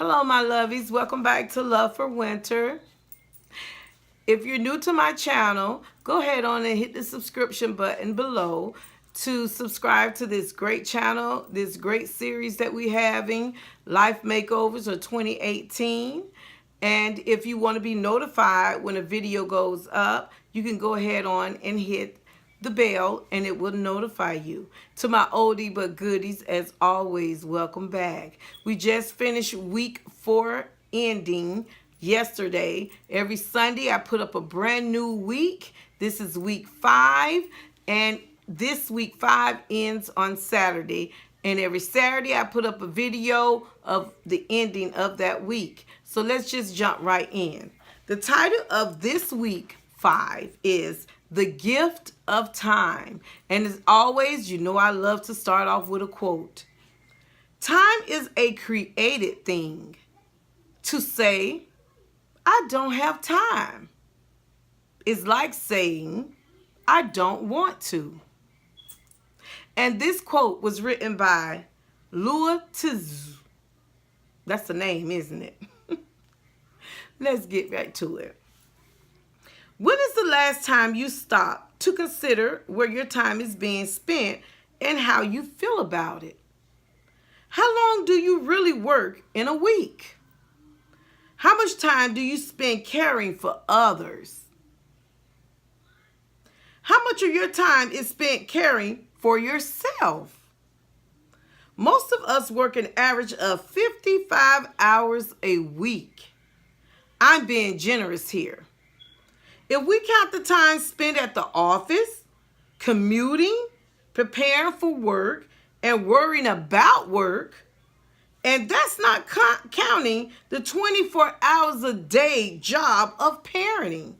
Hello, my lovies. Welcome back to Love for Winter. If you're new to my channel, go ahead on and hit the subscription button below to subscribe to this great channel, this great series that we're having, Life Makeovers of 2018. And if you want to be notified when a video goes up, you can go ahead on and hit the bell and it will notify you. To my oldie but goodies, as always, welcome back. We just finished week 4 ending yesterday. Every Sunday I put up a brand new week. This is week 5, and this week 5 ends on Saturday. And every Saturday I put up a video of the ending of that week. So let's just jump right in. The title of this week 5 is The Gift of Time. And as always, you know I love to start off with a quote. Time is a created thing. To say, I don't have time, is like saying, I don't want to. And this quote was written by Lua Tizu. That's the name, isn't it? Let's get right to it. When is the last time you stopped to consider where your time is being spent and how you feel about it? How long do you really work in a week? How much time do you spend caring for others? How much of your time is spent caring for yourself? Most of us work an average of 55 hours a week. I'm being generous here. If we count the time spent at the office, commuting, preparing for work, and worrying about work, and that's not counting the 24 hours a day job of parenting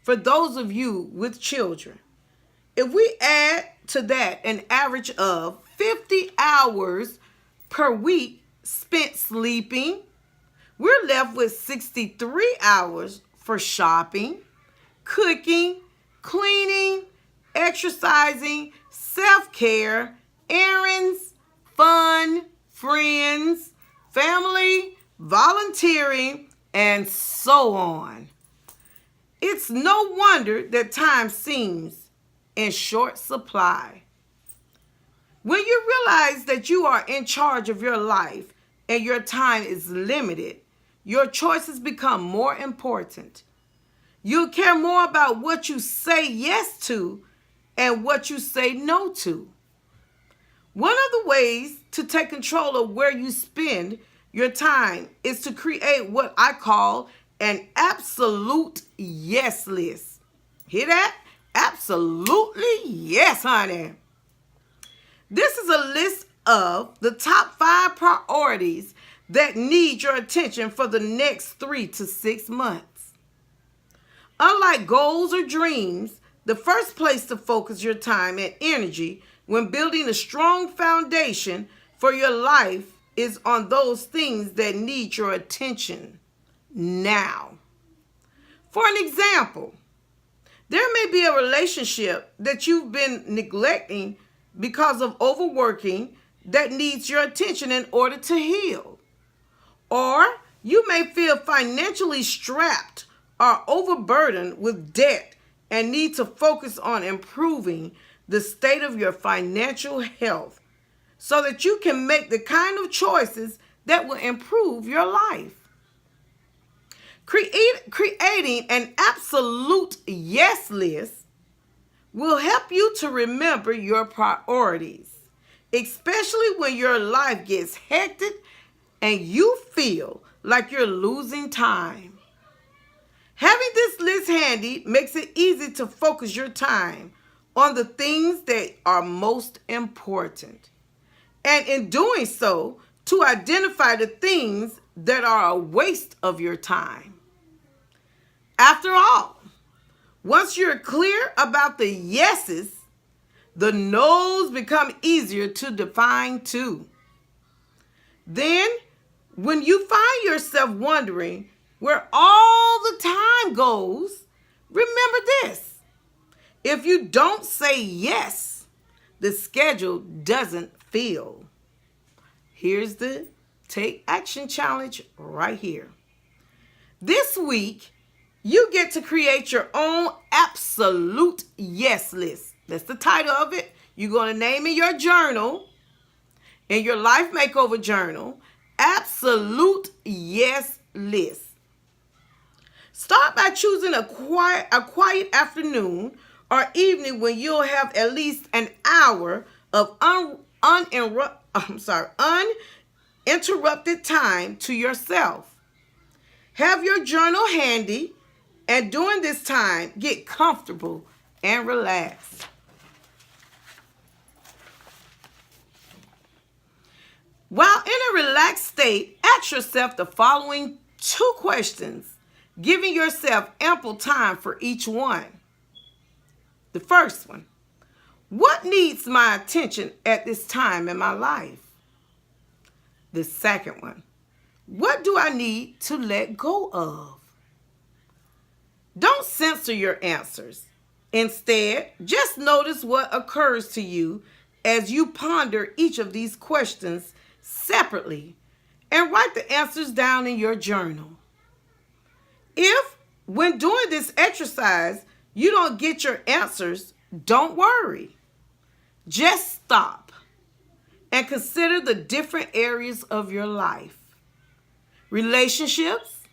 for those of you with children. If we add to that an average of 50 hours per week spent sleeping, we're left with 63 hours for shopping, cooking, cleaning, exercising, self-care, errands, fun, friends, family, volunteering, and so on. It's no wonder that time seems in short supply. When you realize that you are in charge of your life and your time is limited, your choices become more important. You'll care more about what you say yes to and what you say no to. One of the ways to take control of where you spend your time is to create what I call an absolute yes list. Hear that? Absolutely yes, honey. This is a list of the top 5 priorities that need your attention for the next 3 to 6 months. Unlike goals or dreams, the first place to focus your time and energy when building a strong foundation for your life is on those things that need your attention now. For an example, there may be a relationship that you've been neglecting because of overworking that needs your attention in order to heal. Or you may feel financially strapped or overburdened with debt and need to focus on improving the state of your financial health so that you can make the kind of choices that will improve your life. Creating an absolute yes list will help you to remember your priorities, especially when your life gets hectic and you feel like you're losing time. Having this list handy makes it easy to focus your time on the things that are most important. And in doing so, to identify the things that are a waste of your time. After all, once you're clear about the yeses, the no's become easier to define too. Then, when you find yourself wondering where all the time goes, remember this. If you don't say yes, the schedule doesn't fill. Here's the Take Action Challenge right here. This week, you get to create your own absolute yes list. That's the title of it. You're going to name in your journal, in your Life Makeover Journal, Absolute Yes List. Start by choosing a quiet afternoon or evening when you'll have at least an hour of uninterrupted time to yourself. Have your journal handy, and during this time, get comfortable and relaxed. While in a relaxed state, ask yourself the following 2 questions, giving yourself ample time for each one. The first one, what needs my attention at this time in my life? The second one, what do I need to let go of? Don't censor your answers. Instead, just notice what occurs to you as you ponder each of these questions separately and write the answers down in your journal. If, when doing this exercise, you don't get your answers, don't worry. Just stop and consider the different areas of your life. Relationships,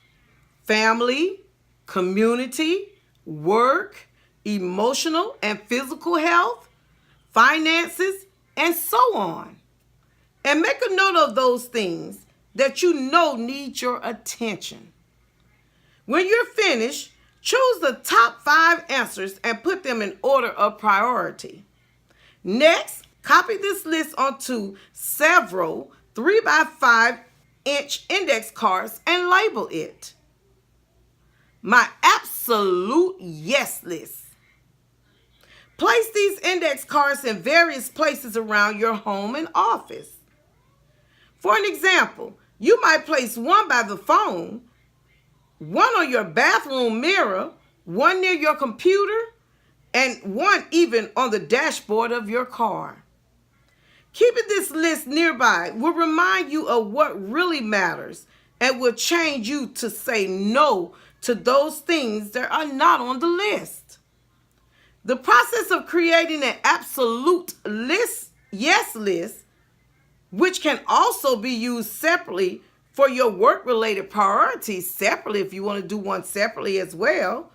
family, community, work, emotional and physical health, finances, and so on. And make a note of those things that you know need your attention. When you're finished, choose the top 5 answers and put them in order of priority. Next, copy this list onto several 3x5-inch index cards and label it. My absolute yes list. Place these index cards in various places around your home and office. For an example, you might place one by the phone, one on your bathroom mirror, one near your computer, and one even on the dashboard of your car. Keeping this list nearby will remind you of what really matters and will change you to say no to those things that are not on the list. The process of creating an absolute yes list, which can also be used separately for your work-related priorities separately if you want to do one separately as well,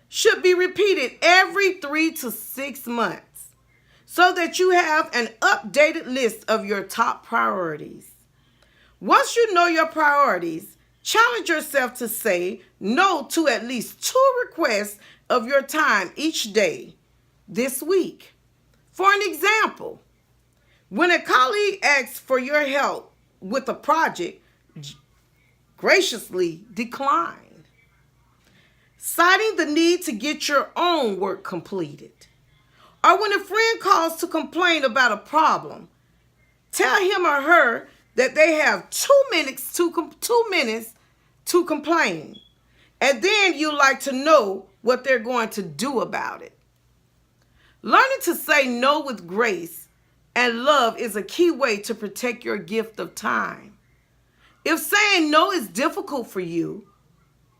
should be repeated every 3 to 6 months so that you have an updated list of your top priorities. Once you know your priorities, challenge yourself to say no to at least 2 requests of your time each day this week. For an example, when a colleague asks for your help with a project, graciously decline. Citing the need to get your own work completed. Or when a friend calls to complain about a problem, tell him or her that they have 2 minutes to complain. And then you'd like to know what they're going to do about it. Learning to say no with grace and love is a key way to protect your gift of time. If saying no is difficult for you,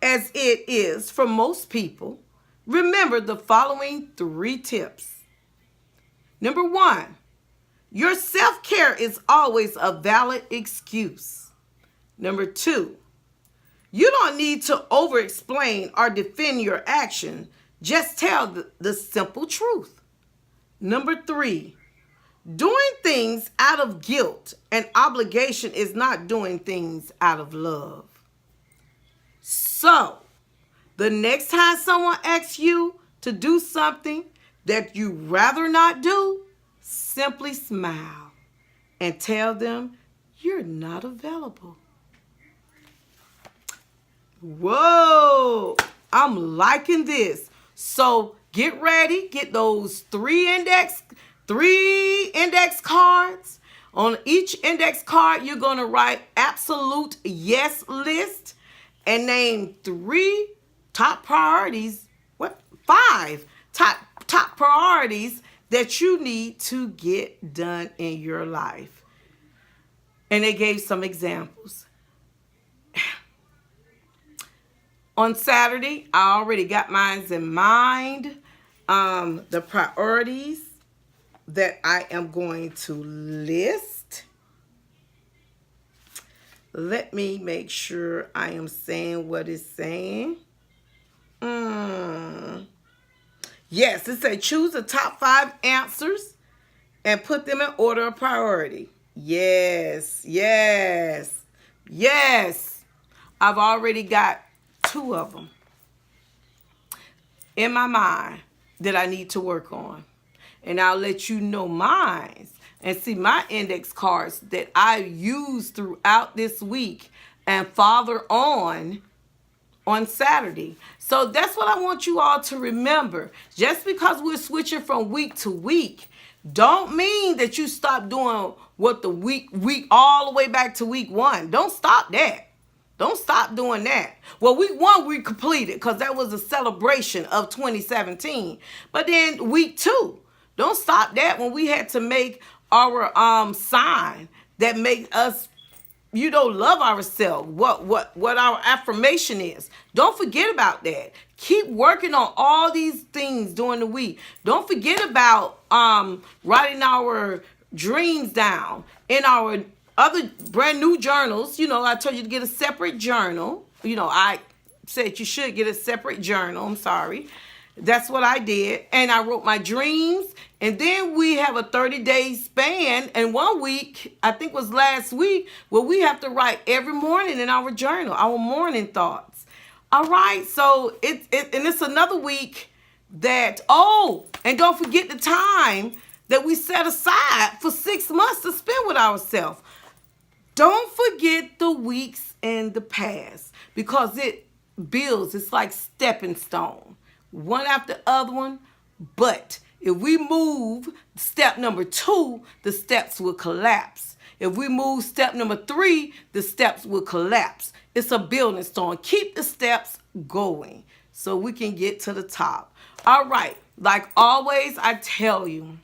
as it is for most people, remember the following 3 tips. Number 1, your self-care is always a valid excuse. Number 2, you don't need to over-explain or defend your action. Just tell the simple truth. Number 3, doing things out of guilt and obligation is not doing things out of love. So, the next time someone asks you to do something that you'd rather not do, simply smile and tell them you're not available. Whoa, I'm liking this. So get ready, get those 3 index cards. On each index card, you're going to write absolute yes list and name 3 top priorities, 5 top priorities that you need to get done in your life. And they gave some examples. On Saturday, I already got mine in mind. The priorities that I am going to list. Let me make sure I am saying what it's saying. Yes, it said choose the top 5 answers and put them in order of priority. Yes, yes, yes. I've already got 2 of them in my mind that I need to work on. And I'll let you know mine and see my index cards that I use throughout this week and father on Saturday. So that's what I want you all to remember. Just because we're switching from week to week, don't mean that you stop doing what the week all the way back to week 1. Don't stop that. Don't stop doing that. Well, week 1 we completed because that was a celebration of 2017. But then week 2, don't stop that when we had to make our sign that make us love ourselves, what our affirmation is. Don't forget about that. Keep working on all these things during the week. Don't forget about writing our dreams down in our other brand new journals. I told you to get a separate journal. I said you should get a separate journal. I'm sorry. That's what I did. And I wrote my dreams. And then we have a 30-day span. And 1 week, I think was last week, where we have to write every morning in our journal, our morning thoughts. All right. So it's another week that, and don't forget the time that we set aside for 6 months to spend with ourselves. Don't forget the weeks in the past because it builds. It's like stepping stone, one after the other one. But if we move step number 2, the steps will collapse. If we move step number 3, the steps will collapse. It's a building stone. Keep the steps going so we can get to the top. All right. Like always, I tell you,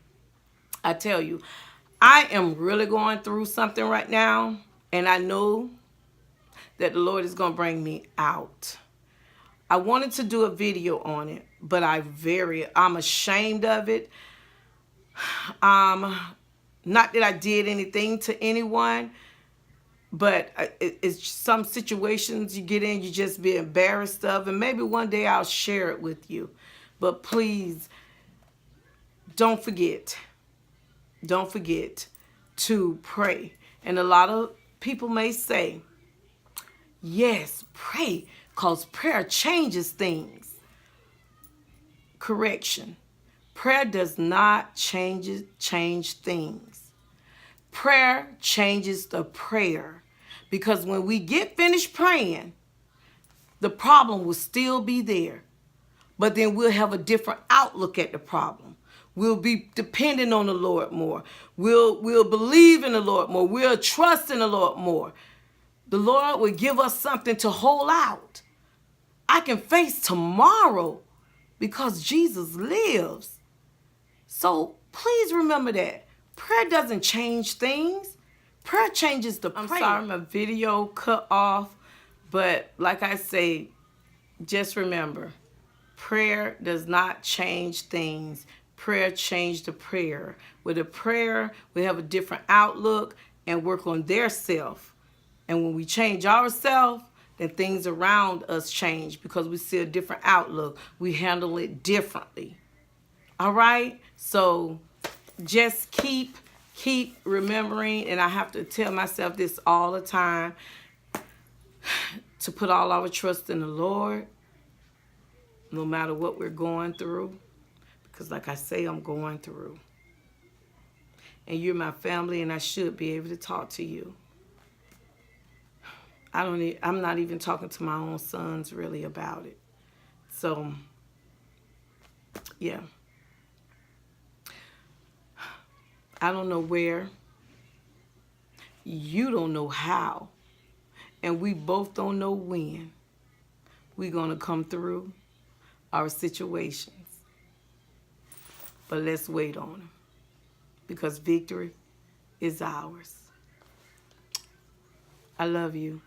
I am really going through something right now, and I know that the Lord is going to bring me out. I wanted to do a video on it, but I'm ashamed of it. Not that I did anything to anyone, but it's some situations you get in, you just be embarrassed of, and maybe one day I'll share it with you. But please, don't forget to pray. And a lot of people may say, yes, pray, because prayer changes things. Correction. Prayer does not change things. Prayer changes the prayer. Because when we get finished praying, the problem will still be there. But then we'll have a different outlook at the problem. We'll be dependent on the Lord more. We'll believe in the Lord more. We'll trust in the Lord more. The Lord will give us something to hold out. I can face tomorrow because Jesus lives. So please remember that. Prayer doesn't change things. Prayer changes the prayer. I'm sorry my video cut off, but like I say, just remember, prayer does not change things. Prayer changed the prayer. With a prayer, we have a different outlook and work on their self. And when we change ourselves, then things around us change because we see a different outlook. We handle it differently. All right? So just keep remembering, and I have to tell myself this all the time, to put all our trust in the Lord, no matter what we're going through. Because like I say, I'm going through. And you're my family, and I should be able to talk to you. I'm not even talking to my own sons really about it. So, yeah. I don't know where. You don't know how. And we both don't know when we're going to come through our situations. But let's wait on them, because victory is ours. I love you.